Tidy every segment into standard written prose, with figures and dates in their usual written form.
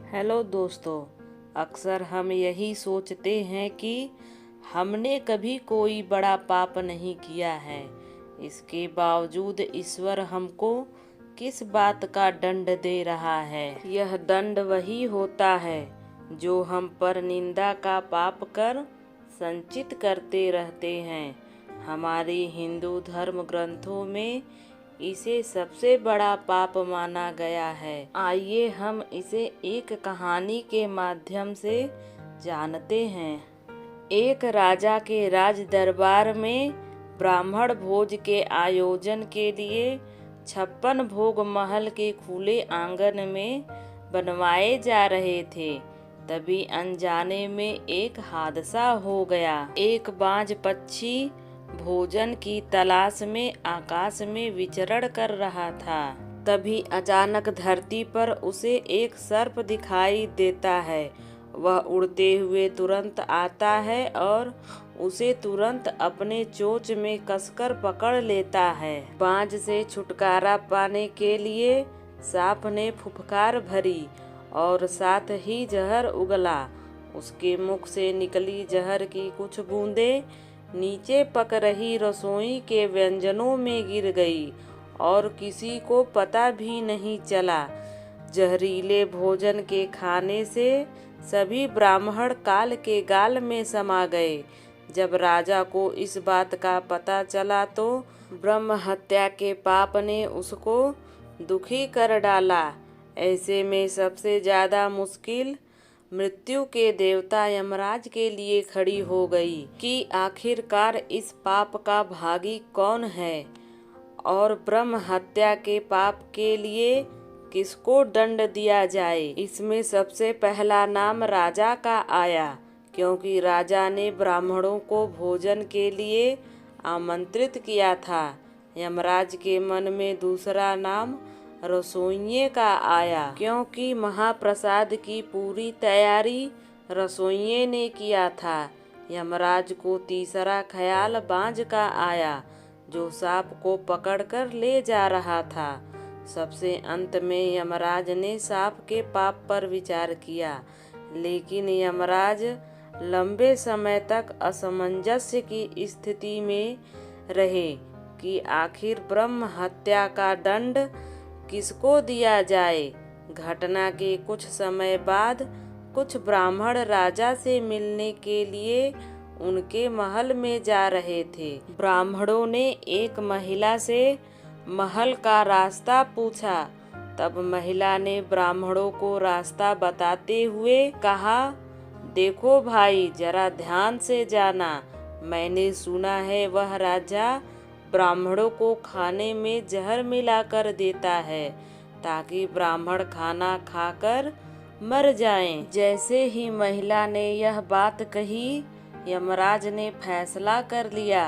Hello दोस्तों, अक्सर हम यही सोचते हैं कि हमने कभी कोई बड़ा पाप नहीं किया है। इसके बावजूद ईश्वर हमको किस बात का दंड दे रहा है? यह दंड वही होता है जो हम पर निंदा का पाप कर संचित करते रहते हैं। हमारे हिंदू धर्म ग्रंथों में इसे सबसे बड़ा पाप माना गया है। आइए हम इसे एक कहानी के माध्यम से जानते हैं। एक राजा के राज दरबार में ब्राह्मण भोज के आयोजन के लिए 56 भोग महल के खुले आंगन में बनवाए जा रहे थे। तभी अनजाने में एक हादसा हो गया। एक बाज पक्षी भोजन की तलाश में आकाश में विचरण कर रहा था। तभी अचानक धरती पर उसे एक सर्प दिखाई देता है। वह उड़ते हुए तुरंत आता है और उसे तुरंत अपने चोंच में कसकर पकड़ लेता है। बाज से छुटकारा पाने के लिए सांप ने फुफकार भरी और साथ ही जहर उगला। उसके मुख से निकली जहर की कुछ बूंदें नीचे पक रही रसोई के व्यंजनों में गिर गई और किसी को पता भी नहीं चला। जहरीले भोजन के खाने से सभी ब्राह्मण काल के गाल में समा गए। जब राजा को इस बात का पता चला तो ब्रह्म हत्या के पाप ने उसको दुखी कर डाला। ऐसे में सबसे ज़्यादा मुश्किल मृत्यु के देवता यमराज के लिए खड़ी हो गई कि आखिरकार इस पाप का भागी कौन है और ब्रह्म हत्या के पाप के लिए किसको दंड दिया जाए। इसमें सबसे पहला नाम राजा का आया, क्योंकि राजा ने ब्राह्मणों को भोजन के लिए आमंत्रित किया था। यमराज के मन में दूसरा नाम रसोइये का आया, क्योंकि महाप्रसाद की पूरी तैयारी रसोइये ने किया था। यमराज को तीसरा ख्याल बाज का आया, जो सांप को पकड़कर ले जा रहा था। सबसे अंत में यमराज ने सांप के पाप पर विचार किया, लेकिन यमराज लंबे समय तक असमंजस्य की स्थिति में रहे कि आखिर ब्रह्म हत्या का दंड किसको दिया जाए। घटना के कुछ समय बाद कुछ ब्राह्मण राजा से मिलने के लिए उनके महल में जा रहे थे। ब्राह्मणों ने एक महिला से महल का रास्ता पूछा। तब महिला ने ब्राह्मणों को रास्ता बताते हुए कहा, देखो भाई, जरा ध्यान से जाना। मैंने सुना है वह राजा ब्राह्मणों को खाने में जहर मिलाकर देता है ताकि ब्राह्मण खाना खाकर मर जाएं। जैसे ही महिला ने यह बात कही, यमराज ने फैसला कर लिया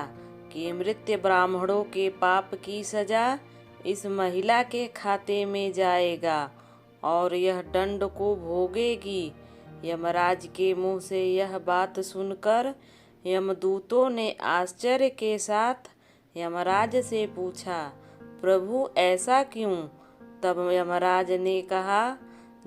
कि मृत ब्राह्मणों के पाप की सजा इस महिला के खाते में जाएगा और यह दंड को भोगेगी। यमराज के मुंह से यह बात सुनकर यमदूतों ने आश्चर्य के साथ यमराज से पूछा, प्रभु ऐसा क्यों? तब यमराज ने कहा,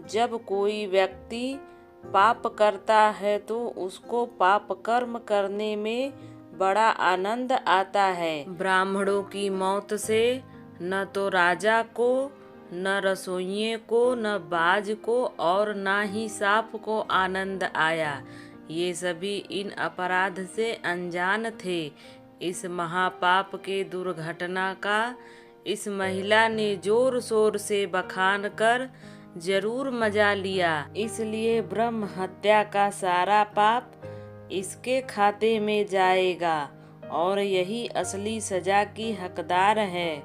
जब कोई व्यक्ति पाप करता है तो उसको पाप कर्म करने में बड़ा आनंद आता है। ब्राह्मणों की मौत से न तो राजा को, न रसोइये को, न बाज को और न ही सांप को आनंद आया। ये सभी इन अपराध से अनजान थे। इस महापाप के दुर्घटना का इस महिला ने जोर शोर से बखान कर जरूर मजा लिया। इसलिए ब्रह्म हत्या का सारा पाप इसके खाते में जाएगा और यही असली सजा की हकदार है।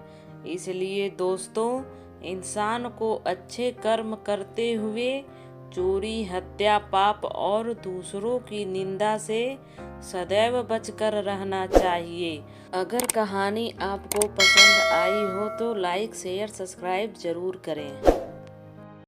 इसलिए दोस्तों, इंसान को अच्छे कर्म करते हुए चोरी, हत्या, पाप और दूसरों की निंदा से सदैव बचकर रहना चाहिए। अगर कहानी आपको पसंद आई हो तो लाइक, शेयर, सब्सक्राइब जरूर करें।